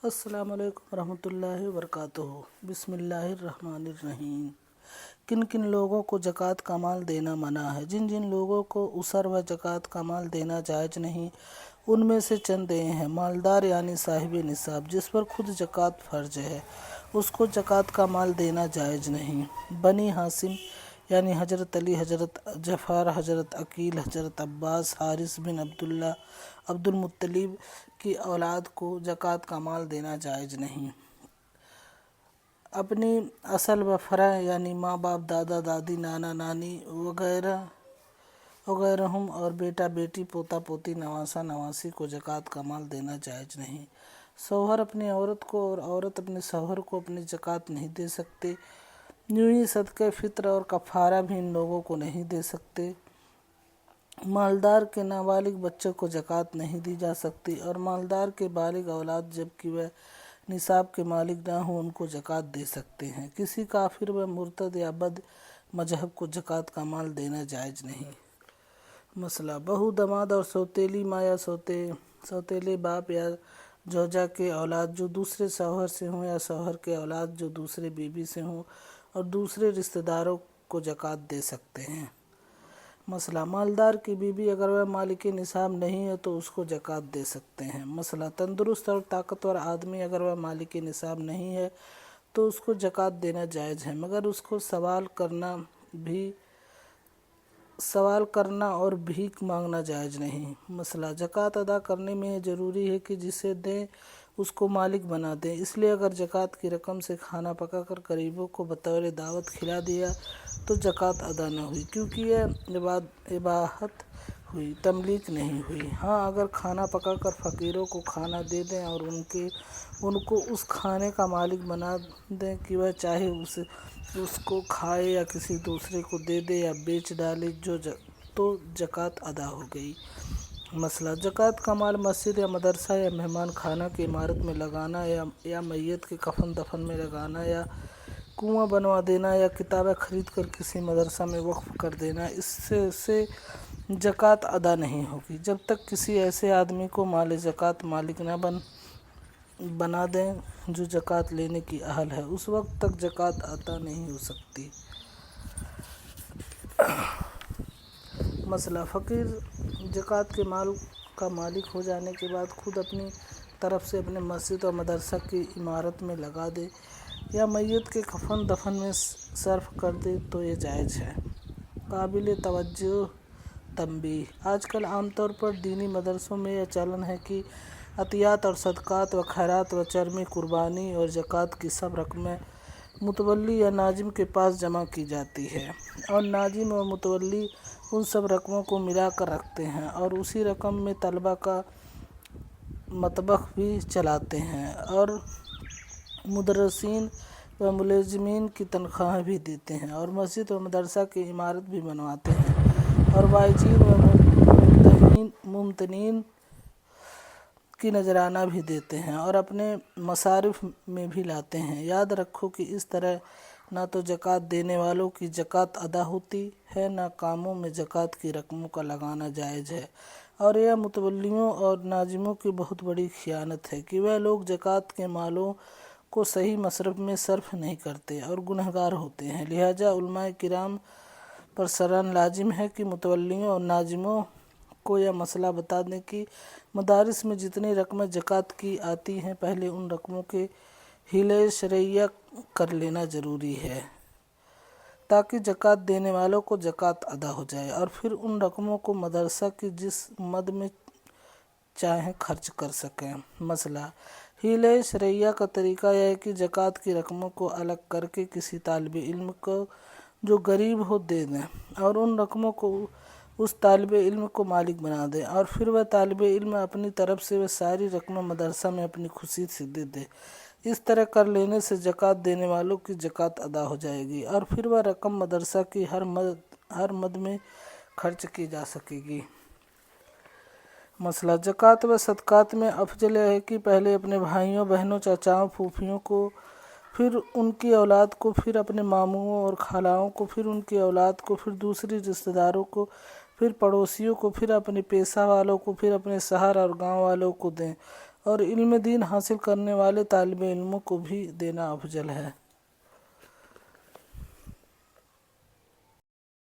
السلام علیکم ورحمۃ اللہ وبرکاتہ۔ بسم اللہ الرحمن الرحیم۔ کن کن لوگوں کو زکوٰۃ کا مال دینا منع ہے؟ جن جن لوگوں کو عشر و زکوٰۃ کا مال دینا جائز نہیں، ان میں سے چند یہ ہیں: مالدار یعنی صاحب نصاب، جس پر خود زکوٰۃ فرض ہے، اس کو زکوٰۃ کا مال دینا جائز نہیں۔ بنی ہاشم یعنی حضرت علی، حضرت جعفر، حضرت عقیل، حضرت عباس، حارث بن عبداللہ، عبد المطلب کی اولاد کو زکوٰۃ کا مال دینا جائز نہیں۔ اپنی اصل و فرع یعنی ماں باپ، دادا دادی، نانا نانی وغیرہم اور بیٹا بیٹی، پوتا پوتی، نواسہ نواسی کو زکوٰۃ کا مال دینا جائز نہیں۔ شوہر اپنی عورت کو اور عورت اپنے شوہر کو اپنی زکوٰۃ نہیں دے سکتے۔ یوں ہی صدقہ فطر اور کفارہ بھی ان لوگوں کو نہیں دے سکتے۔ مالدار کے نابالغ بچوں کو زکوٰۃ نہیں دی جا سکتی، اور مالدار کے بالغ اولاد جبکہ وہ نصاب کے مالک نہ ہوں ان کو زکوٰۃ دے سکتے ہیں۔ کسی کافر و مرتد یا بد مذہب کو زکوٰۃ کا مال دینا جائز نہیں۔ مسئلہ: بہو، داماد اور سوتیلی ماں یا سوتیلے باپ یا زوجہ کے اولاد جو دوسرے شوہر سے ہوں، یا شوہر کے اولاد جو دوسرے بیوی سے ہوں اور دوسرے رشتہ داروں کو زکوٰۃ دے سکتے ہیں۔ مسئلہ: مالدار کی بیوی اگر وہ مالک نصاب نہیں ہے تو اس کو زکوٰۃ دے سکتے ہیں۔ مسئلہ: تندرست اور طاقتور آدمی اگر وہ مالک نصاب نہیں ہے تو اس کو زکوٰۃ دینا جائز ہے، مگر اس کو سوال کرنا اور بھیک مانگنا جائز نہیں۔ مسئلہ: زکوٰۃ ادا کرنے میں یہ ضروری ہے کہ جسے دیں اس کو مالک بنا دیں، اس لیے اگر زکوٰۃ کی رقم سے کھانا پکا کر غریبوں کو بطور دعوت کھلا دیا تو زکوٰۃ ادا نہ ہوئی، کیونکہ یہ اباحت ہوئی، تملیک نہیں ہوئی۔ ہاں، اگر کھانا پکا کر فقیروں کو کھانا دے دیں اور ان کو اس کھانے کا مالک بنا دیں کہ وہ چاہے اس کو کھائے یا کسی دوسرے کو دے دے یا بیچ ڈالے تو زکوٰۃ ادا ہو گئی۔ مسئلہ: زکوٰۃ کا مال مسجد یا مدرسہ یا مہمان خانہ کی عمارت میں لگانا، یا میت کے کفن دفن میں لگانا، یا کنواں بنوا دینا، یا کتابیں خرید کر کسی مدرسہ میں وقف کر دینا، اس سے زکوٰۃ ادا نہیں ہوگی جب تک کسی ایسے آدمی کو مال زکوٰۃ مالک نہ بنا دیں جو زکوٰۃ لینے کی اہل ہے، اس وقت تک زکوٰۃ عطا نہیں ہو سکتی۔ مسئلہ: فقیر زکوٰۃ کے مال کا مالک ہو جانے کے بعد خود اپنی طرف سے اپنے مسجد اور مدرسہ کی عمارت میں لگا دے یا میت کے کفن دفن میں صرف کر دے تو یہ جائز ہے۔ قابل توجہ تنبیہ: آج کل عام طور پر دینی مدرسوں میں یہ چلن ہے کہ عطیات اور صدقات و خیرات و چرمی، قربانی اور زکوٰۃ کی سب رقمیں متولی یا ناظم کے پاس جمع کی جاتی ہیں، اور ناظم و متولی ان سب رقموں کو ملا کر رکھتے ہیں اور اسی رقم میں طلبہ کا مطبخ بھی چلاتے ہیں اور مدرسین و ملازمین کی تنخواہیں بھی دیتے ہیں، اور مسجد و مدرسہ کی عمارت بھی بنواتے ہیں، اور واعظین و ممتحنین کی نذرانہ بھی دیتے ہیں اور اپنے مصارف میں بھی لاتے ہیں۔ یاد رکھو کہ اس طرح نہ تو زکوٰۃ دینے والوں کی زکوٰۃ ادا ہوتی ہے، نہ کاموں میں زکوٰۃ کی رقموں کا لگانا جائز ہے، اور یہ متولیوں اور ناظموں کی بہت بڑی خیانت ہے کہ وہ لوگ زکوٰۃ کے مالوں کو صحیح مصرف میں صرف نہیں کرتے اور گنہگار ہوتے ہیں۔ لہٰذا علماء کرام پر شرعاً لازم ہے کہ متولیوں اور ناظموں کو یہ مسئلہ بتا دیں کہ مدارس میں جتنی رقمیں زکوٰۃ کی آتی ہیں، پہلے ان رقموں کے حلِ شرعیہ کر لینا ضروری ہے تاکہ زکوٰۃ دینے والوں کو زکوٰۃ ادا ہو جائے، اور پھر ان رقموں کو مدرسہ کی جس مد میں چاہیں خرچ کر سکیں۔ مسئلہ: حلِ شرعیہ کا طریقہ یہ ہے کہ زکوٰۃ کی رقموں کو الگ کر کے کسی طالب علم کو جو غریب ہو دے دیں، اور ان رقموں کو اس طالب علم کو مالک بنا دیں، اور پھر وہ طالب علم اپنی طرف سے وہ ساری رقمیں مدرسہ میں اپنی خوشی سے دے دے۔ اس طرح کر لینے سے زکوٰۃ دینے والوں کی زکوٰۃ ادا ہو جائے گی، اور پھر وہ رقم مدرسہ کی ہر مد میں خرچ کی جا سکے گی۔ مسئلہ: زکوٰۃ و صدقات میں افضل یہ ہے کہ پہلے اپنے بھائیوں، بہنوں، چچاؤں، پھوپھیوں کو، پھر ان کی اولاد کو، پھر اپنے ماموں اور خالاؤں کو، پھر ان کی اولاد کو، پھر دوسری رشتہ داروں کو، پھر پڑوسیوں کو، پھر اپنے پیشہ والوں کو، پھر اپنے شہر اور گاؤں والوں کو دیں، اور علم دین حاصل کرنے والے طالب علموں کو بھی دینا افضل ہے۔